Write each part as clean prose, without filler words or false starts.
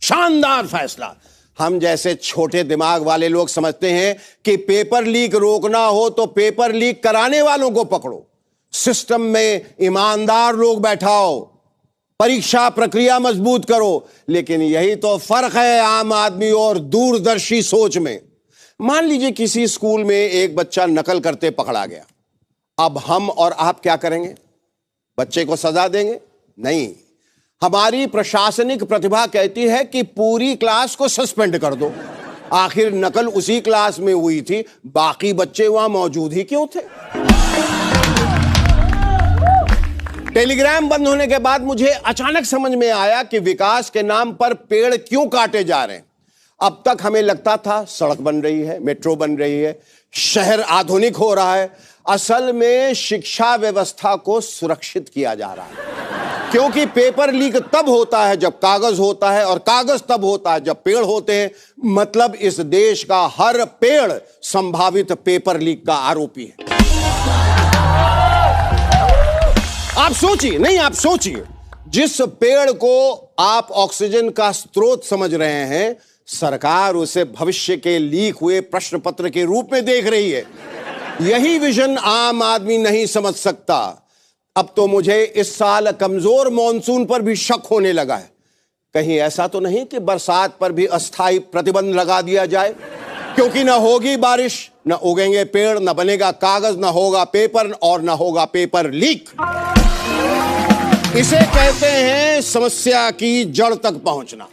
शानदार फैसला। हम जैसे छोटे दिमाग वाले लोग समझते हैं कि पेपर लीक रोकना हो तो पेपर लीक कराने वालों को पकड़ो, सिस्टम में ईमानदार लोग बैठाओ, परीक्षा प्रक्रिया मजबूत करो। लेकिन यही तो फर्क है आम आदमी और दूरदर्शी सोच में। मान लीजिए किसी स्कूल में एक बच्चा नकल करते पकड़ा गया, अब हम और आप क्या करेंगे? बच्चे को सजा देंगे? नहीं, हमारी प्रशासनिक प्रतिभा कहती है कि पूरी क्लास को सस्पेंड कर दो। आखिर नकल उसी क्लास में हुई थी, बाकी बच्चे वहां मौजूद ही क्यों थे? टेलीग्राम बंद होने के बाद मुझे अचानक समझ में आया कि विकास के नाम पर पेड़ क्यों काटे जा रहे हैं। अब तक हमें लगता था सड़क बन रही है, मेट्रो बन रही है, शहर आधुनिक हो रहा है। असल में शिक्षा व्यवस्था को सुरक्षित किया जा रहा है, क्योंकि पेपर लीक तब होता है जब कागज होता है, और कागज तब होता है जब पेड़ होते हैं। मतलब इस देश का हर पेड़ संभावित पेपर लीक का आरोपी है। आप सोचिए, नहीं आप सोचिए, जिस पेड़ को आप ऑक्सीजन का स्रोत समझ रहे हैं, सरकार उसे भविष्य के लीक हुए प्रश्न पत्र के रूप में देख रही है। यही विजन आम आदमी नहीं समझ सकता। अब तो मुझे इस साल कमजोर मॉनसून पर भी शक होने लगा है। कहीं ऐसा तो नहीं कि बरसात पर भी अस्थायी प्रतिबंध लगा दिया जाए, क्योंकि न होगी बारिश, न उगेंगे पेड़, न बनेगा कागज, न होगा पेपर और न होगा पेपर लीक। इसे कहते हैं समस्या की जड़ तक पहुंचना।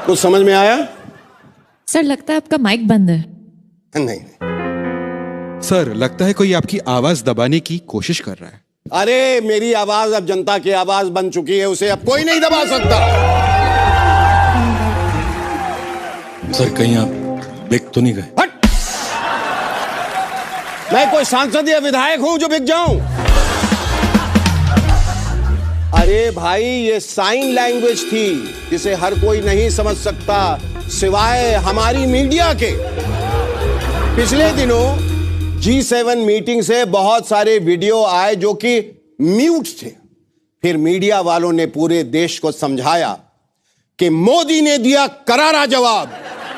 कुछ समझ में आया? सर लगता है आपका माइक बंद है। नहीं सर, लगता है कोई आपकी आवाज दबाने की कोशिश कर रहा है। अरे मेरी आवाज अब जनता की आवाज बन चुकी है, उसे अब कोई नहीं दबा सकता। सर कहीं आप बिक तो नहीं गए? हट! मैं कोई सांसद या विधायक हूं जो बिक जाऊं? अरे भाई, ये साइन लैंग्वेज थी जिसे हर कोई नहीं समझ सकता सिवाय हमारी मीडिया के। पिछले दिनों G7 मीटिंग से बहुत सारे वीडियो आए जो कि म्यूट थे। फिर मीडिया वालों ने पूरे देश को समझाया कि मोदी ने दिया करारा जवाब,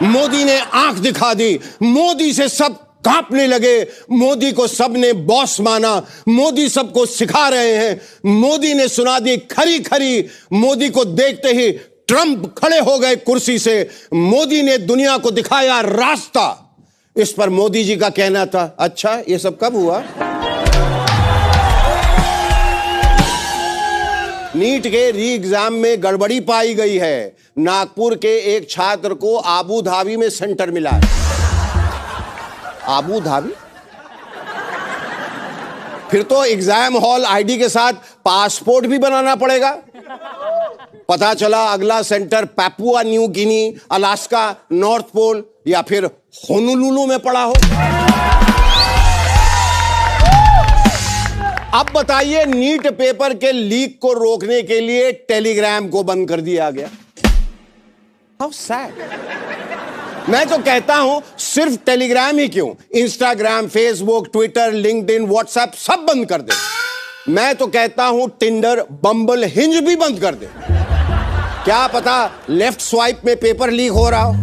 मोदी ने आंख दिखा दी, मोदी से सब कांपने लगे, मोदी को सबने बॉस माना, मोदी सबको सिखा रहे हैं, मोदी ने सुना दी खरी खरी, मोदी को देखते ही ट्रंप खड़े हो गए कुर्सी से, मोदी ने दुनिया को दिखाया रास्ता। इस पर मोदी जी का कहना था, अच्छा ये सब कब हुआ? नीट के री एग्जाम में गड़बड़ी पाई गई है। नागपुर के एक छात्र को आबू धाबी में सेंटर मिला है। Abu Dhabi? फिर तो एग्जाम हॉल आईडी के साथ पासपोर्ट भी बनाना पड़ेगा। पता चला अगला centre Papua New Guinea, Alaska, North Pole या फिर होनोलुलु में पड़ा हो। अब बताइए, नीट पेपर के लीक को रोकने के लिए टेलीग्राम को बंद कर दिया गया। How sad. मैं तो कहता हूं सिर्फ टेलीग्राम ही क्यों, Instagram, Facebook, Twitter, LinkedIn, WhatsApp सब बंद कर दे। मैं तो कहता हूं टिंडर, बम्बल, हिंज भी बंद कर दे। क्या पता लेफ्ट स्वाइप में पेपर लीक हो रहा हो।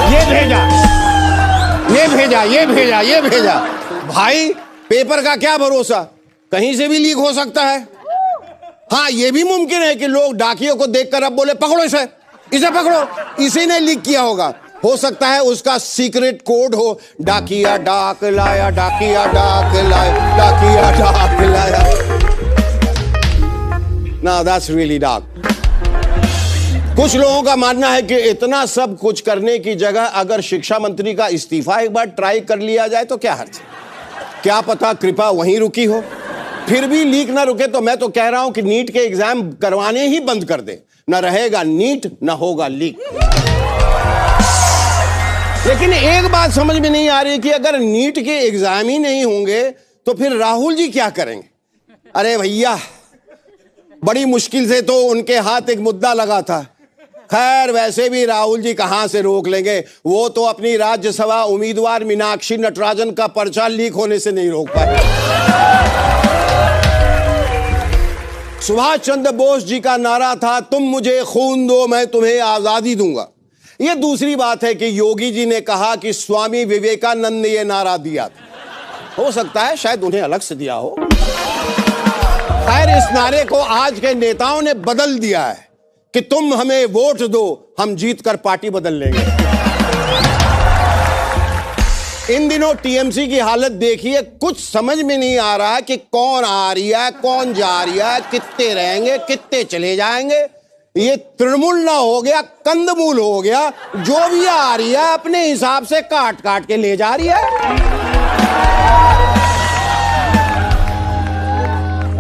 ये भेजा, ये भेजा, ये भेजा, ये भेजा। भाई पेपर का क्या भरोसा, कहीं से भी लीक हो सकता है। हाँ, यह भी मुमकिन है कि लोग डाकियों को देखकर अब बोले पकड़ो इसे, इसे पकड़ो, इसी ने लीक किया होगा। हो सकता है उसका सीक्रेट कोड हो, डाकिया डाक लाया, डाकिया डाक लाया, डाकिया डाक लाया। Now that's really dark. कुछ लोगों का मानना है कि इतना सब कुछ करने की जगह अगर शिक्षा मंत्री का इस्तीफा एक बार ट्राई कर लिया जाए तो क्या हर्ज है। क्या पता कृपा वहीं रुकी हो। फिर भी लीक ना रुके तो मैं तो कह रहा हूं कि नीट के एग्जाम करवाने ही बंद कर दे। ना रहेगा नीट, ना होगा लीक। लेकिन एक बात समझ में नहीं आ रही कि अगर नीट के एग्जाम ही नहीं होंगे तो फिर राहुल जी क्या करेंगे। अरे भैया, बड़ी मुश्किल से तो उनके हाथ एक मुद्दा लगा था खैर वैसे भी राहुल जी कहां से रोक लेंगे, वो तो अपनी राज्यसभा उम्मीदवार मीनाक्षी नटराजन का पर्चा लीक होने से नहीं रोक पाए। सुभाष चंद्र बोस जी का नारा था, तुम मुझे खून दो मैं तुम्हें आजादी दूंगा। यह दूसरी बात है कि योगी जी ने कहा कि स्वामी विवेकानंद ने यह नारा दिया था। हो सकता है शायद उन्हें अलग से दिया हो। खैर इस नारे को आज के नेताओं ने बदल दिया है कि तुम हमें वोट दो, हम जीतकर पार्टी बदल लेंगे। इन दिनों टीएमसी की हालत देखिए, कुछ समझ में नहीं आ रहा कि कौन आ रही है, कौन जा रही है, कितने रहेंगे, कितने चले जाएंगे। ये तृणमूल ना हो गया, कंदमूल हो गया। जो भी आ रही है अपने हिसाब से काट काट के ले जा रही है।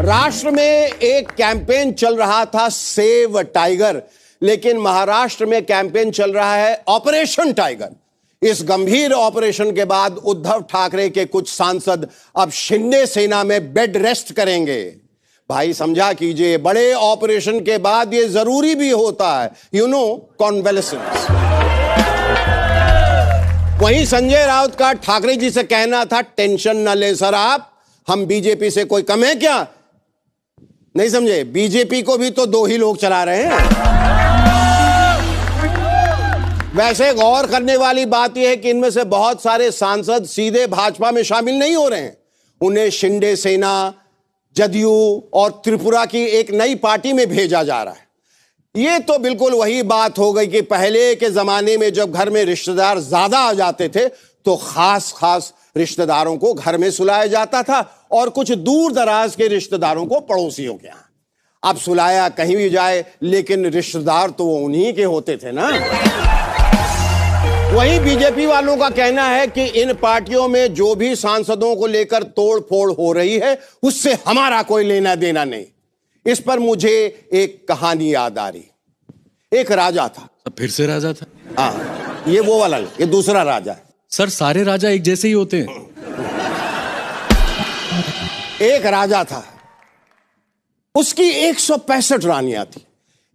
राष्ट्र में एक कैंपेन चल रहा था सेव टाइगर, लेकिन महाराष्ट्र में कैंपेन चल रहा है ऑपरेशन टाइगर। इस गंभीर ऑपरेशन के बाद उद्धव ठाकरे के कुछ सांसद अब शिंदे सेना में बेड रेस्ट करेंगे। भाई समझा कीजिए, बड़े ऑपरेशन के बाद ये जरूरी भी होता है, कॉन्वेलेसेंस। वहीं संजय राउत का ठाकरे जी से कहना था, टेंशन न ले सर आप, हम बीजेपी से कोई कम है क्या? नहीं समझे, बीजेपी को भी तो 2 ही लोग चला रहे हैं। वैसे गौर करने वाली बात यह है कि इनमें से बहुत सारे सांसद सीधे भाजपा में शामिल नहीं हो रहे हैं। उन्हें शिंदे सेना, जदयू और त्रिपुरा की एक नई पार्टी में भेजा जा रहा है। यह तो बिल्कुल वही बात हो गई कि पहले के जमाने में जब घर में रिश्तेदार ज्यादा आ जाते थे तो खास खास रिश्तेदारों को घर में सुलाया जाता था और कुछ दूर दराज के रिश्तेदारों को पड़ोसियों के यहां। अब सुलाया कहीं भी जाए, लेकिन रिश्तेदार तो वो उन्हीं के होते थे ना। वहीं बीजेपी वालों का कहना है कि इन पार्टियों में जो भी सांसदों को लेकर तोड़ फोड़ हो रही है उससे हमारा कोई लेना देना नहीं। इस पर मुझे एक कहानी याद आ रही। एक राजा था। फिर से राजा था? हाँ, ये वो वाला, ये दूसरा राजा है। सर सारे राजा एक जैसे ही होते हैं। एक राजा था, उसकी 165 रानियां थी।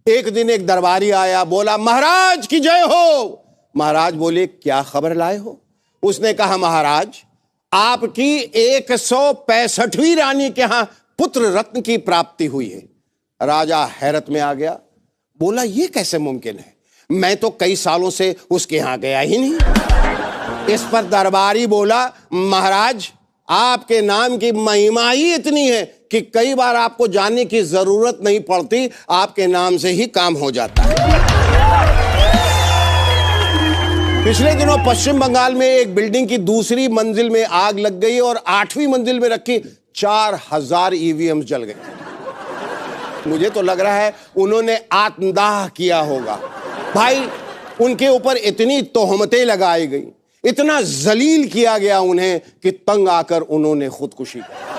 एक दिन एक दरबारी आया, बोला महाराज की जय हो। महाराज बोले क्या खबर लाए हो? उसने कहा महाराज आपकी 165वीं रानी के यहां पुत्र रत्न की प्राप्ति हुई है। राजा हैरत में आ गया, बोला ये कैसे मुमकिन है, मैं तो कई सालों से उसके यहां गया ही नहीं। इस पर दरबारी बोला महाराज आपके नाम की महिमा ही इतनी है कि कई बार आपको जानने की जरूरत नहीं पड़ती, आपके नाम से ही काम हो जाता है। पिछले दिनों पश्चिम बंगाल में एक बिल्डिंग की दूसरी मंजिल में आग लग गई और 8वीं मंजिल में रखी 4000 ईवीएम जल गए। मुझे तो लग रहा है उन्होंने आत्मदाह किया होगा। भाई उनके ऊपर इतनी तोहमतें लगाई गई, इतना जलील किया गया उन्हें कि तंग आकर उन्होंने खुदकुशी की।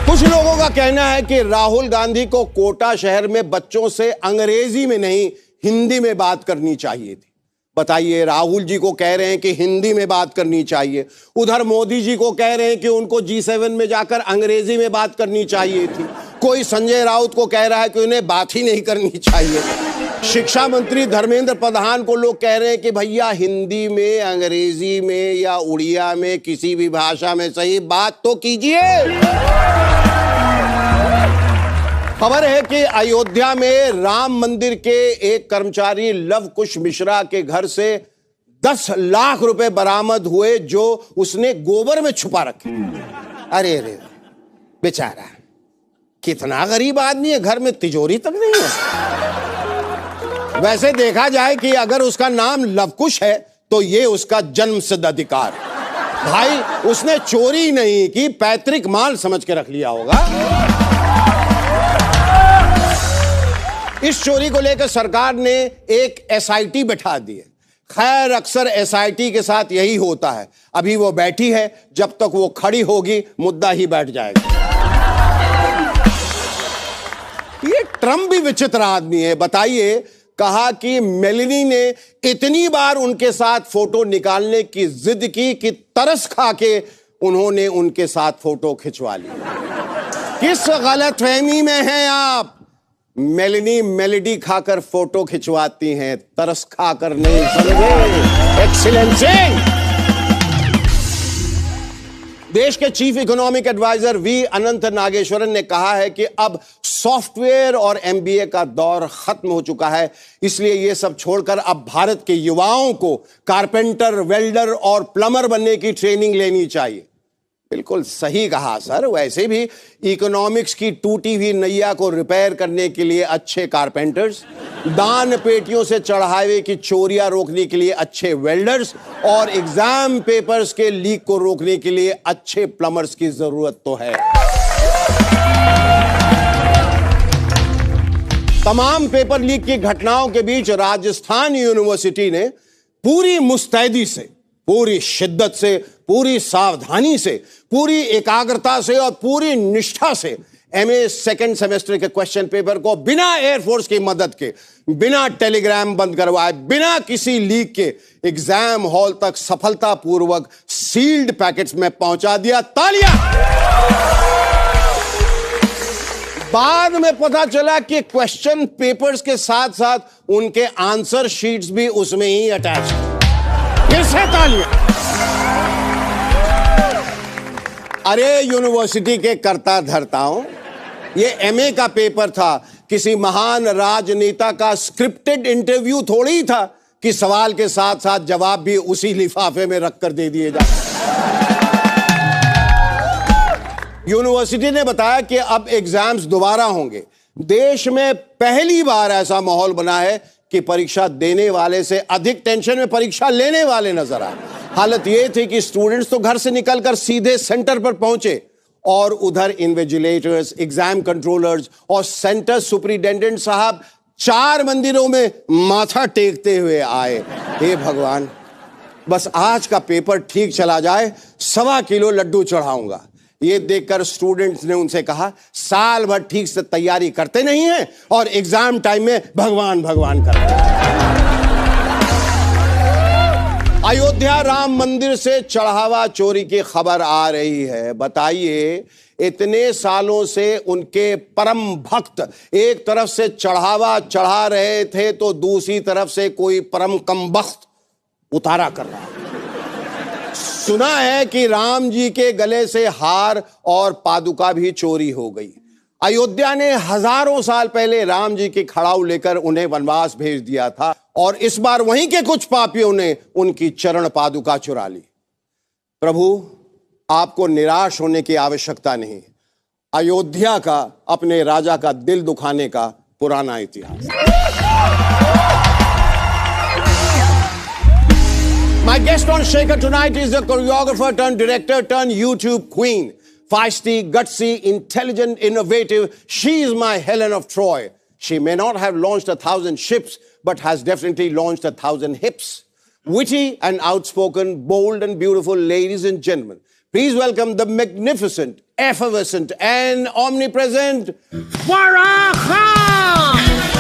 कुछ लोगों का कहना है कि राहुल गांधी को कोटा शहर में बच्चों से अंग्रेजी में नहीं हिंदी में बात करनी चाहिए थी। बताइए, राहुल जी को कह रहे हैं कि हिंदी में बात करनी चाहिए, उधर मोदी जी को कह रहे हैं कि उनको G7 में जाकर अंग्रेजी में बात करनी चाहिए थी। कोई संजय राउत को कह रहा है कि उन्हें बात ही नहीं करनी चाहिए। शिक्षा मंत्री धर्मेंद्र प्रधान को लोग कह रहे हैं कि भैया हिंदी में, अंग्रेजी में या उड़िया में, किसी भी भाषा में सही बात तो कीजिए। खबर है कि अयोध्या में राम मंदिर के एक कर्मचारी लव कुश मिश्रा के घर से 10 लाख रुपए बरामद हुए जो उसने गोबर में छुपा रखे। अरे अरे बेचारा कितना गरीब आदमी है, घर में तिजोरी तक नहीं है। वैसे देखा जाए कि अगर उसका नाम लवकुश है तो ये उसका जन्मसिद्ध अधिकार है। भाई उसने चोरी नहीं की, पैतृक माल समझ के रख लिया होगा। इस चोरी को लेकर सरकार ने एक एसआईटी बैठा दी है। खैर अक्सर एसआईटी के साथ यही होता है, अभी वो बैठी है, जब तक वो खड़ी होगी मुद्दा ही बैठ जाएगा। ये ट्रम्प भी विचित्र आदमी है। बताइए, कहा कि मेलनी ने इतनी बार उनके साथ फोटो निकालने की जिद की कि तरस खा के उन्होंने उनके साथ फोटो खिंचवा ली। किस गलतफहमी में हैं आप? मेलनी मेलेडी खाकर फोटो खिंचवाती हैं, तरस खाकर नहीं, समझे? एक्सीलेंसी। देश के चीफ इकोनॉमिक एडवाइजर वी अनंत नागेश्वरन ने कहा है कि अब सॉफ्टवेयर और एमबीए का दौर खत्म हो चुका है, इसलिए यह सब छोड़कर अब भारत के युवाओं को कारपेंटर, वेल्डर और प्लम्बर बनने की ट्रेनिंग लेनी चाहिए। बिल्कुल सही कहा सर। वैसे भी इकोनॉमिक्स की टूटी हुई नैया को रिपेयर करने के लिए अच्छे कारपेंटर्स, दान पेटियों से चढ़ावे की चोरियां रोकने के लिए अच्छे वेल्डर्स और एग्जाम पेपर्स के लीक को रोकने के लिए अच्छे प्लम्बर्स की जरूरत तो है। तमाम पेपर लीक की घटनाओं के बीच राजस्थान यूनिवर्सिटी ने पूरी मुस्तैदी से, पूरी शिद्दत से, पूरी सावधानी से, पूरी एकाग्रता से और पूरी निष्ठा से एमए सेकंड सेमेस्टर के क्वेश्चन पेपर को बिना एयरफोर्स की मदद के, बिना टेलीग्राम बंद करवाए, बिना किसी लीक के एग्जाम हॉल तक सफलतापूर्वक सील्ड पैकेट्स में पहुंचा दिया। तालियां। बाद में पता चला कि क्वेश्चन पेपर्स के साथ साथ उनके आंसर शीट्स भी उसमें ही अटैच है। फिर से तालियां। अरे यूनिवर्सिटी के कर्ता धर्ताओं, ये एमए का पेपर था, किसी महान राजनेता का स्क्रिप्टेड इंटरव्यू थोड़ी था कि सवाल के साथ साथ जवाब भी उसी लिफाफे में रखकर दे दिए जाए। यूनिवर्सिटी ने बताया कि अब एग्जाम्स दोबारा होंगे। देश में पहली बार ऐसा माहौल बना है कि परीक्षा देने वाले से अधिक टेंशन में परीक्षा लेने वाले नजर आए। हालत यह थी कि स्टूडेंट्स तो घर से निकलकर सीधे सेंटर पर पहुंचे और उधर इन्विजिलेटर्स, एग्जाम कंट्रोलर्स और सेंटर सुपरिटेंडेंट साहब 4 मंदिरों में माथा टेकते हुए आए। हे भगवान, बस आज का पेपर ठीक चला जाए, 1.25 किलो लड्डू चढ़ाऊंगा। ये देखकर स्टूडेंट्स ने उनसे कहा, साल भर ठीक से तैयारी करते नहीं हैं और एग्जाम टाइम में भगवान भगवान करते हैं। अयोध्या राम मंदिर से चढ़ावा चोरी की खबर आ रही है। बताइए, इतने सालों से उनके परम भक्त एक तरफ से चढ़ावा चढ़ा रहे थे तो दूसरी तरफ से कोई परम कमबख्त उतारा कर रहा है। सुना है कि राम जी के गले से हार और पादुका भी चोरी हो गई। अयोध्या ने हजारों साल पहले राम जी की खड़ाऊ लेकर उन्हें वनवास भेज दिया था और इस बार वहीं के कुछ पापियों ने उनकी चरण पादुका चुरा ली। प्रभु, आपको निराश होने की आवश्यकता नहीं। अयोध्या का अपने राजा का दिल दुखाने का पुराना इतिहास। My guest on Shaker tonight is the choreographer turned director turned YouTube queen. Feisty, gutsy, intelligent, innovative. She is my Helen of Troy. She may not have launched 1,000 ships, but has definitely launched 1,000 hips. Witty and outspoken, bold and beautiful, ladies and gentlemen, please welcome the magnificent, effervescent, and omnipresent Farah Khan.